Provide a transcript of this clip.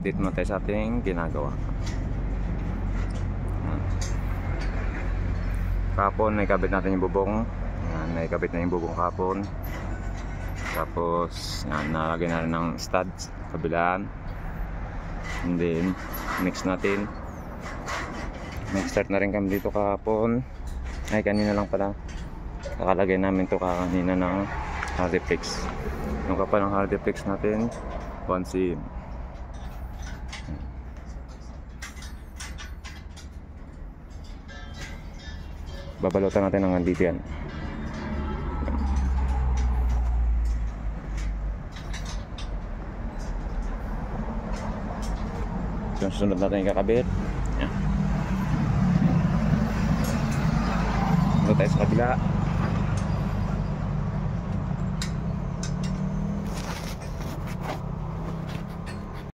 update mo tayo sa ating ginagawa. Kapon naikabit natin yung bubong. Yan, naikabit na yung bubong kapon. Tapos yan, nalagyan na rin ng studs kabilaan. And then mix natin. Nag-start na rin kami dito kahapon. Ay, kanina lang pala. Kakalagay namin to kanina ng Hardiflex. Yung kapal ng Hardiflex natin 1cm. Babalutan natin ng andito yan. Sunod natin yung kakabit. Yan. Ito tayo sa kabila.